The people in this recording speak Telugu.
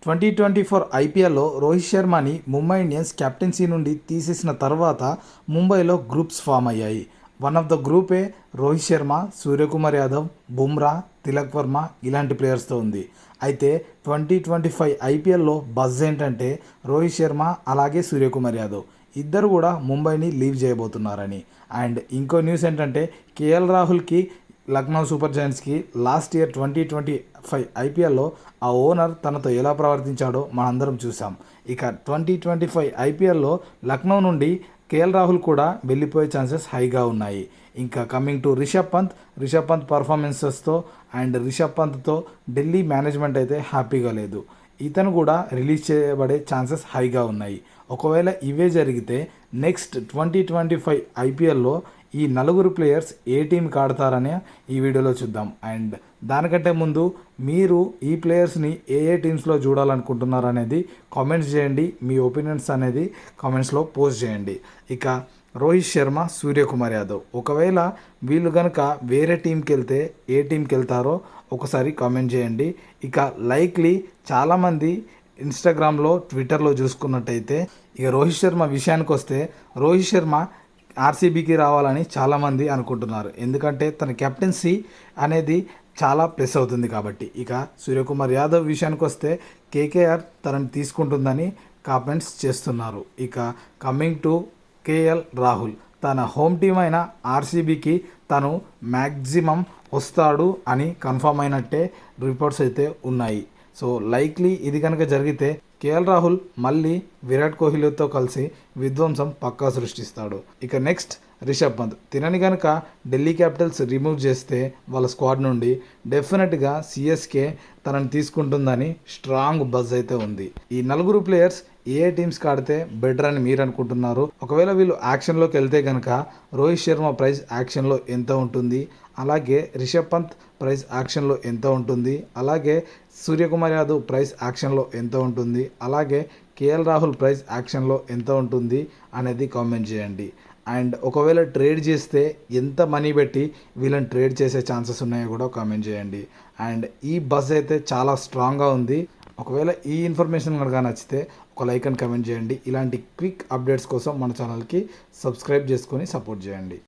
2024 ఐపీఎల్లో రోహిత్ శర్మని ముంబై ఇండియన్స్ కెప్టెన్సీ నుండి తీసేసిన తర్వాత ముంబైలో గ్రూప్స్ ఫామ్ అయ్యాయి. వన్ ఆఫ్ ద గ్రూపే రోహిత్ శర్మ, సూర్యకుమార్ యాదవ్, బుమ్రా, తిలక్ వర్మ ఇలాంటి ప్లేయర్స్తో ఉంది. అయితే 2025 ఐపీఎల్లో బజ్ ఏంటంటే రోహిత్ శర్మ అలాగే సూర్యకుమార్ యాదవ్ ఇద్దరు కూడా ముంబైని లీవ్ చేయబోతున్నారని. అండ్ ఇంకో న్యూస్ ఏంటంటే కేఎల్ రాహుల్కి లక్నో సూపర్ జైంట్స్కి లాస్ట్ ఇయర్ 2025 ఐపీఎల్లో ఆ ఓనర్ తనతో ఎలా ప్రవర్తించాడో మనందరం చూసాం. ఇక 2025 ఐపీఎల్లో లక్నో నుండి కేఎల్ రాహుల్ కూడా వెళ్ళిపోయే ఛాన్సెస్ హైగా ఉన్నాయి. ఇంకా కమింగ్ టు రిషబ్ పంత్ పర్ఫార్మెన్సెస్తో అండ్ రిషబ్ పంత్తో ఢిల్లీ మేనేజ్మెంట్ అయితే హ్యాపీగా లేదు. ఇతను కూడా రిలీజ్ చేయబడే ఛాన్సెస్ హైగా ఉన్నాయి. ఒకవేళ ఇవే జరిగితే నెక్స్ట్ 2025 ఐపీఎల్లో ఈ నలుగురు ప్లేయర్స్ ఏ టీంకి ఆడతారని ఈ వీడియోలో చూద్దాం. అండ్ దానికంటే ముందు మీరు ఈ ప్లేయర్స్ని ఏ టీమ్స్లో చూడాలనుకుంటున్నారు అనేది కామెంట్స్ చేయండి. మీ ఒపీనియన్స్ అనేది కామెంట్స్లో పోస్ట్ చేయండి. ఇక రోహిత్ శర్మ, సూర్యకుమార్ యాదవ్ ఒకవేళ వీళ్ళు కనుక వేరే టీంకి వెళ్తే ఏ టీంకి వెళ్తారో ఒకసారి కామెంట్ చేయండి. ఇక లైక్లీ చాలామంది ఇన్స్టాగ్రామ్లో, ట్విట్టర్లో చూసుకున్నట్టయితే ఇక రోహిత్ శర్మ విషయానికి వస్తే రోహిత్ శర్మ ఆర్సీబీకి రావాలని చాలామంది అనుకుంటున్నారు. ఎందుకంటే తన కెప్టెన్సీ అనేది చాలా ప్లస్ అవుతుంది కాబట్టి. ఇక సూర్యకుమార్ యాదవ్ విషయానికి వస్తే కేకేఆర్ తనని తీసుకుంటుందని కామెంట్స్ చేస్తున్నారు. ఇక కమింగ్ టు కేఎల్ రాహుల్ తన హోమ్ టీం అయిన ఆర్సీబీకి తను మ్యాక్సిమం వస్తాడు అని కన్ఫర్మ్ అయినట్టే రిపోర్ట్స్ అయితే ఉన్నాయి. సో లైక్లీ ఇది కనుక జరిగితే కేఎల్ రాహుల్ మళ్ళీ విరాట్ కోహ్లీతో కలిసి విధ్వంసం పక్కా సృష్టిస్తాడు. ఇక నెక్స్ట్ రిషబ్ పంత్ తినని కనుక ఢిల్లీ క్యాపిటల్స్ రిమూవ్ చేస్తే వాళ్ళ స్క్వాడ్ నుండి డెఫినెట్గా సిఎస్కే తనని తీసుకుంటుందని స్ట్రాంగ్ బజ్ అయితే ఉంది. ఈ నలుగురు ప్లేయర్స్ ఏ టీమ్స్కి ఆడితే బెటర్ అని మీరు అనుకుంటున్నారు? ఒకవేళ వీళ్ళు యాక్షన్లోకి వెళ్తే కనుక రోహిత్ శర్మ ప్రైస్ యాక్షన్లో ఎంత ఉంటుంది, అలాగే రిషబ్ పంత్ ప్రైస్ యాక్షన్లో ఎంత ఉంటుంది, అలాగే సూర్యకుమార్ యాదవ్ ప్రైస్ యాక్షన్లో ఎంత ఉంటుంది, అలాగే కేఎల్ రాహుల్ ప్రైస్ యాక్షన్లో ఎంత ఉంటుంది అనేది కామెంట్ చేయండి. అండ్ ఒకవేళ ట్రేడ్ చేస్తే ఎంత మనీ పెట్టి వీళ్ళని ట్రేడ్ చేసే ఛాన్సెస్ ఉన్నాయో కూడా కామెంట్ చేయండి. అండ్ ఈ బస్ అయితే చాలా స్ట్రాంగ్గా ఉంది. ఒకవేళ ఈ ఇన్ఫర్మేషన్ కనుక నచ్చితే ఒక లైక్ అండ్ కామెంట్ చేయండి. ఇలాంటి క్విక్ అప్డేట్స్ కోసం మన ఛానల్కి సబ్స్క్రైబ్ చేసుకొని సపోర్ట్ చేయండి.